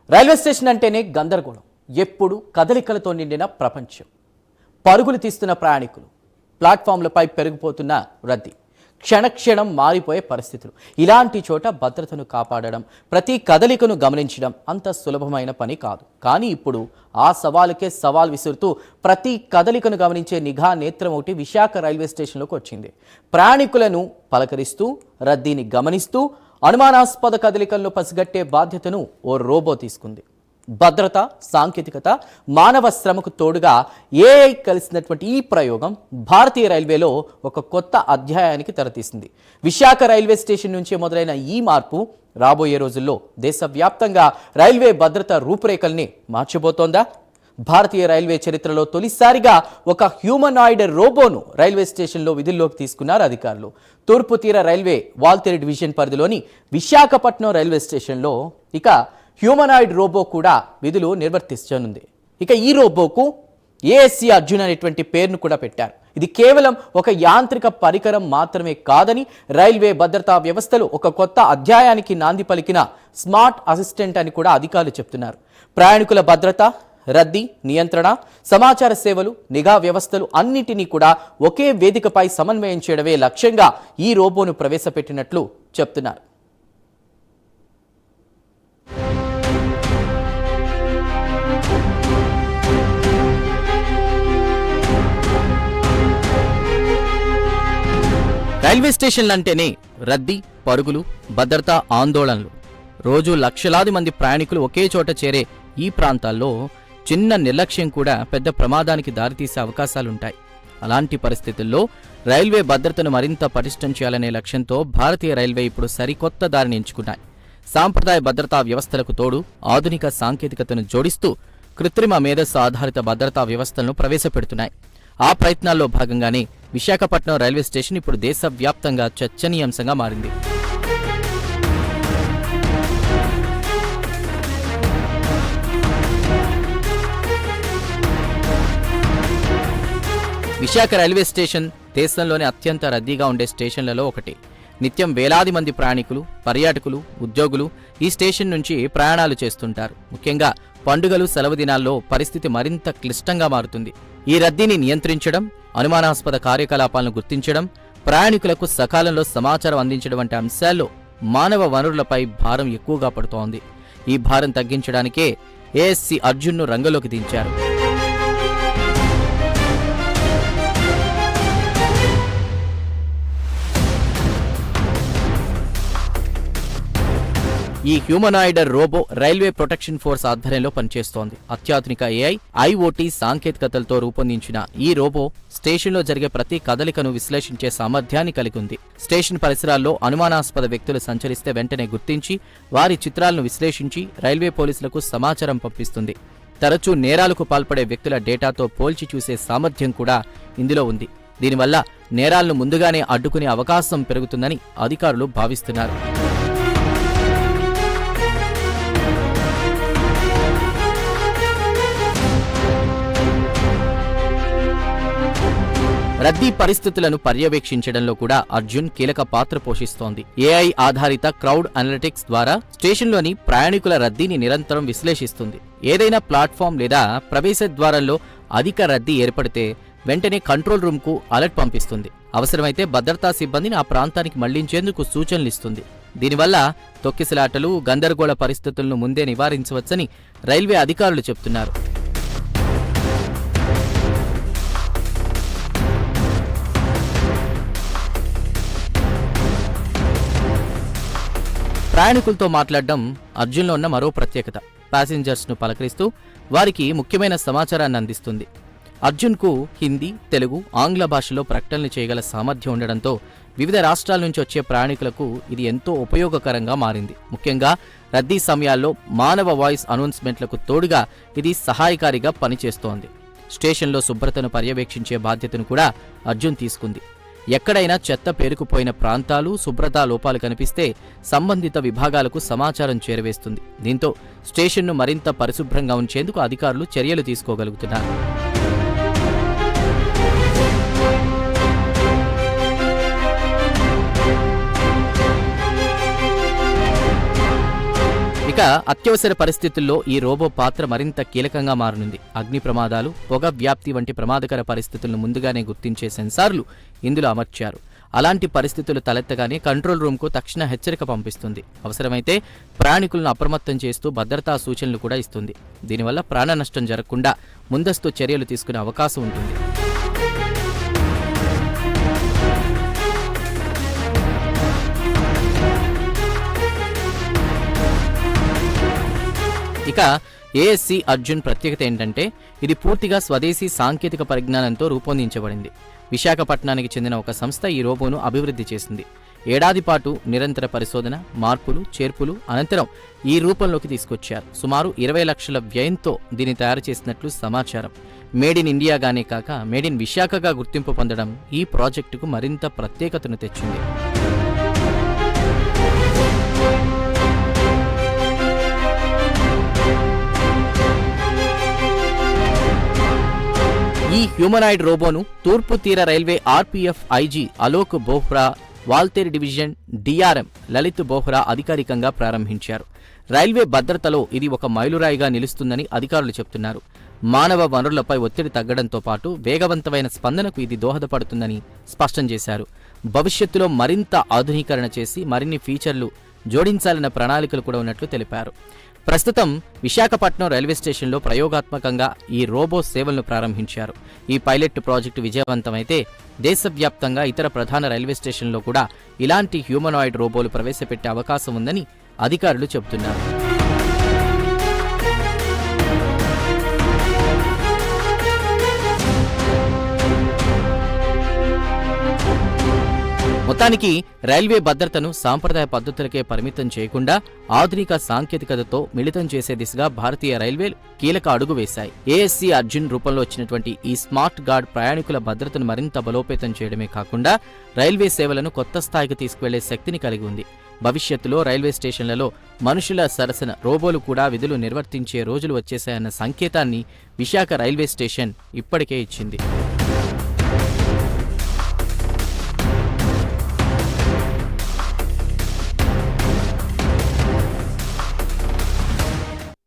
Railway station అంటేనే గందరగోళం. ఎప్పుడు కదలికలతో నిండిన ప్రపంచం. పరుగులు తీస్తున్న ప్రయాణికులు, ప్లాట్ఫామ్లపై పెరిగిపోతున్న రద్దీ, క్షణక్షణం మారిపోయే పరిస్థితులు. ఇలాంటి చోట భద్రతను కాపాడడం, ప్రతి కదలికను గమనించడం అంత సులభమైన పని కాదు. కానీ ఇప్పుడు ఆ సవాలుకే సవాల్ విసురుతూ ప్రతి కదలికను గమనించే నిఘా నేత్రం ఒకటి విశాఖ రైల్వే స్టేషన్లోకి వచ్చింది. ప్రయాణికులను పలకరిస్తూ, రద్దీని గమనిస్తూ, అనుమానాస్పద కదలికలను పసిగట్టే బాధ్యతను ఓ రోబో తీసుకుంది. భద్రత, సాంకేతికత, మానవ శ్రమకు తోడుగా ఏఐ కలిసినటువంటి ఈ ప్రయోగం భారతీయ రైల్వేలో ఒక కొత్త అధ్యాయానికి తెరతీసింది. విశాఖ రైల్వే స్టేషన్ నుంచి మొదలైన ఈ మార్పు రాబోయే రోజుల్లో దేశవ్యాప్తంగా రైల్వే భద్రత రూపురేఖల్ని మార్చబోతోందా? భారతీయ రైల్వే చరిత్రలో తొలిసారిగా ఒక హ్యూమనాయిడ్ రోబోను రైల్వే స్టేషన్లో విధుల్లోకి తీసుకున్నారు అధికారులు. తూర్పు తీర రైల్వే వాల్తేరు డివిజన్ పరిధిలోని విశాఖపట్నం రైల్వే స్టేషన్లో ఇక హ్యూమనాయిడ్ రోబో కూడా విధులు నిర్వర్తించనుంది. ఇక ఈ రోబోకు ఏఎస్సి అర్జున్ అనేటువంటి పేరును కూడా పెట్టారు. ఇది కేవలం ఒక యాంత్రిక పరికరం మాత్రమే కాదని, రైల్వే భద్రతా వ్యవస్థలు ఒక కొత్త అధ్యాయానికి నాంది పలికిన స్మార్ట్ అసిస్టెంట్ అని కూడా అధికారులు చెప్తున్నారు. ప్రయాణికుల భద్రత, రద్దీ నియంత్రణ, సమాచార సేవలు, నిఘా వ్యవస్థలు అన్నిటినీ కూడా ఒకే వేదికపై సమన్వయం చేయడమే లక్ష్యంగా ఈ రోబోను ప్రవేశపెట్టినట్లు చెప్తున్నారు. రైల్వే స్టేషన్లు అంటేనే రద్దీ, పరుగులు, భద్రతా ఆందోళనలు. రోజు లక్షలాది మంది ప్రయాణికులు ఒకే చోట చేరే ఈ ప్రాంతాల్లో చిన్న నిర్లక్ష్యం కూడా పెద్ద ప్రమాదానికి దారితీసే అవకాశాలుంటాయి. అలాంటి పరిస్థితుల్లో రైల్వే భద్రతను మరింత పటిష్టం చేయాలనే లక్ష్యంతో భారతీయ రైల్వే ఇప్పుడు సరికొత్త దారిని ఎంచుకున్నాయి. సాంప్రదాయ భద్రతా వ్యవస్థలకు తోడు ఆధునిక సాంకేతికతను జోడిస్తూ కృత్రిమ మేధస్సు ఆధారిత భద్రతా వ్యవస్థలను ప్రవేశపెడుతున్నాయి. ఆ ప్రయత్నాల్లో భాగంగానే విశాఖపట్నం రైల్వే స్టేషన్ ఇప్పుడు దేశవ్యాప్తంగా చర్చనీయాంశంగా మారింది. విశాఖ రైల్వే స్టేషన్ దేశంలోని అత్యంత రద్దీగా ఉండే స్టేషన్లలో ఒకటి. నిత్యం వేలాది మంది ప్రయాణికులు, పర్యాటకులు, ఉద్యోగులు ఈ స్టేషన్ నుంచి ప్రయాణాలు చేస్తుంటారు. ముఖ్యంగా పండుగలు, సెలవు దినాల్లో పరిస్థితి మరింత క్లిష్టంగా మారుతుంది. ఈ రద్దీని నియంత్రించడం, అనుమానాస్పద కార్యకలాపాలను గుర్తించడం, ప్రయాణికులకు సకాలంలో సమాచారం అందించడం వంటి అంశాల్లో మానవ వనరులపై భారం ఎక్కువగా పడుతోంది. ఈ భారం తగ్గించడానికే ఏఎస్సి అర్జున్ను రంగంలోకి దించారు. ఈ humanoid robot railway protection force ఆధ్వర్యంలో పనిచేస్తోంది. అత్యాధునిక ఏఐ, ఐఓటీ సాంకేతికతలతో రూపొందించిన ఈ రోబో స్టేషన్లో జరిగే ప్రతి కదలికను విశ్లేషించే సామర్థ్యాన్ని కలిగి ఉంది. స్టేషన్ పరిసరాల్లో అనుమానాస్పద వ్యక్తులు సంచరిస్తే వెంటనే గుర్తించి వారి చిత్రాలను విశ్లేషించి రైల్వే పోలీసులకు సమాచారం పంపిస్తుంది. తరచూ నేరాలకు పాల్పడే వ్యక్తుల డేటాతో పోల్చి చూసే సామర్థ్యం కూడా ఇందులో ఉంది. దీనివల్ల నేరాలను ముందుగానే అడ్డుకునే అవకాశం పెరుగుతుందని అధికారులు భావిస్తున్నారు. రద్దీ పరిస్థితులను పర్యవేక్షించడంలో కూడా అర్జున్ కీలక పాత్ర పోషిస్తోంది. ఏఐ ఆధారిత క్రౌడ్ అనలిటిక్స్ ద్వారా స్టేషన్లోని ప్రయాణికుల రద్దీని నిరంతరం విశ్లేషిస్తుంది. ఏదైనా ప్లాట్ఫామ్ లేదా ప్రవేశ ద్వారంలో అధిక రద్దీ ఏర్పడితే వెంటనే కంట్రోల్ రూమ్కు అలర్ట్ పంపిస్తుంది. అవసరమైతే భద్రతా సిబ్బందిని ఆ ప్రాంతానికి మళ్లించేందుకు సూచనలిస్తుంది. దీనివల్ల తొక్కిసలాటలు, గందరగోళ పరిస్థితులను ముందే నివారించవచ్చని రైల్వే అధికారులు చెబుతున్నారు. ప్రయాణికులతో మాట్లాడడం అర్జున్లో ఉన్న మరో ప్రత్యేకత. ప్యాసింజర్స్ను పలకరిస్తూ వారికి ముఖ్యమైన సమాచారాన్ని అందిస్తుంది. అర్జున్కు హిందీ, తెలుగు, ఆంగ్ల భాషలో ప్రకటనలు చేయగల సామర్థ్యం ఉండడంతో వివిధ రాష్ట్రాల నుంచి వచ్చే ప్రయాణికులకు ఇది ఎంతో ఉపయోగకరంగా మారింది. ముఖ్యంగా రద్దీ సమయాల్లో మానవ వాయిస్ అనౌన్స్మెంట్లకు తోడుగా ఇది సహాయకారిగా పనిచేస్తోంది. స్టేషన్లో శుభ్రతను పర్యవేక్షించే బాధ్యతను కూడా అర్జున్ తీసుకుంది. ఎక్కడైనా చెత్త పేరుకుపోయిన ప్రాంతాలు, శుభ్రతా లోపాలు కనిపిస్తే సంబంధిత విభాగాలకు సమాచారం చేరవేస్తుంది. దీంతో స్టేషన్ను మరింత పరిశుభ్రంగా ఉంచేందుకు అధికారులు చర్యలు తీసుకోగలుగుతున్నారు. ఇక ఇక అత్యవసర పరిస్థితుల్లో ఈ రోబో పాత్ర మరింత కీలకంగా మారనుంది. అగ్ని ప్రమాదాలు, పొగ వ్యాప్తి వంటి ప్రమాదకర పరిస్థితులను ముందుగానే గుర్తించే సెన్సార్లు ఇందులో అమర్చారు. అలాంటి పరిస్థితులు తలెత్తగానే కంట్రోల్ రూమ్కు తక్షణ హెచ్చరిక పంపిస్తుంది. అవసరమైతే ప్రయాణికులను అప్రమత్తం చేస్తూ భద్రతా సూచనలు కూడా ఇస్తుంది. దీనివల్ల ప్రాణ నష్టం జరగకుండా ముందస్తు చర్యలు తీసుకునే అవకాశం ఉంటుంది. ఇక ఏఎస్సి అర్జున్ ప్రత్యేకత ఏంటంటే ఇది పూర్తిగా స్వదేశీ సాంకేతిక పరిజ్ఞానంతో రూపొందించబడింది. విశాఖపట్నానికి చెందిన ఒక సంస్థ ఈ రోబోను అభివృద్ధి చేసింది. ఏడాది పాటు నిరంతర పరిశోధన, మార్పులు, చేర్పులు అనంతరం ఈ రూపంలోకి తీసుకొచ్చారు. సుమారు 20 లక్షల వ్యయంతో దీన్ని తయారు చేసినట్లు సమాచారం. మేడ్ ఇన్ ఇండియాగానే కాక మేడ్ ఇన్ విశాఖగా గుర్తింపు పొందడం ఈ ప్రాజెక్టుకు మరింత ప్రత్యేకతను తెచ్చింది. ఈ హ్యూమనాయిడ్ రోబోను తూర్పు తీర railway RPF IG Alok Bohra, Waltair division DRM Lalit Bohra అధికారికంగా ప్రారంభించారు. రైల్వే భద్రతలో ఇది ఒక మైలురాయిగా నిలుస్తుందని అధికారులు చెబుతున్నారు. మానవ వనరులపై ఒత్తిడి తగ్గడంతో పాటు వేగవంతమైన స్పందనకు ఇది దోహదపడుతుందని స్పష్టం చేశారు. భవిష్యత్తులో మరింత ఆధునీకరణ చేసి మరిన్ని ఫీచర్లు జోడించాలన్న ప్రణాళికలు కూడా ఉన్నట్లు తెలిపారు. ప్రస్తుతం విశాఖపట్నం రైల్వే స్టేషన్లో ప్రయోగాత్మకంగా ఈ రోబో సేవలను ప్రారంభించారు. ఈ పైలట్ ప్రాజెక్టు విజయవంతమైతే దేశవ్యాప్తంగా ఇతర ప్రధాన రైల్వే స్టేషన్లో కూడా ఇలాంటి హ్యూమనాయిడ్ రోబోలు ప్రవేశపెట్టే అవకాశం ఉందని అధికారులు చెబుతున్నారు. మొత్తానికి రైల్వే భద్రతను సాంప్రదాయ పద్ధతులకే పరిమితం చేయకుండా ఆధునిక సాంకేతికతతో మిళితం చేసే దిశగా భారతీయ రైల్వేలు కీలక అడుగు వేశాయి. ఏఎస్సి అర్జున్ రూపంలో వచ్చినటువంటి ఈ స్మార్ట్ గార్డ్ ప్రయాణికుల భద్రతను మరింత బలోపేతం చేయడమే కాకుండా రైల్వే సేవలను కొత్త స్థాయికి తీసుకువెళ్లే శక్తిని కలిగి ఉంది. భవిష్యత్తులో రైల్వే స్టేషన్లలో మనుషుల సరసన రోబోలు కూడా విధులు నిర్వర్తించే రోజులు వచ్చేశాయన్న సంకేతాన్ని విశాఖ రైల్వే స్టేషన్ ఇప్పటికే ఇచ్చింది.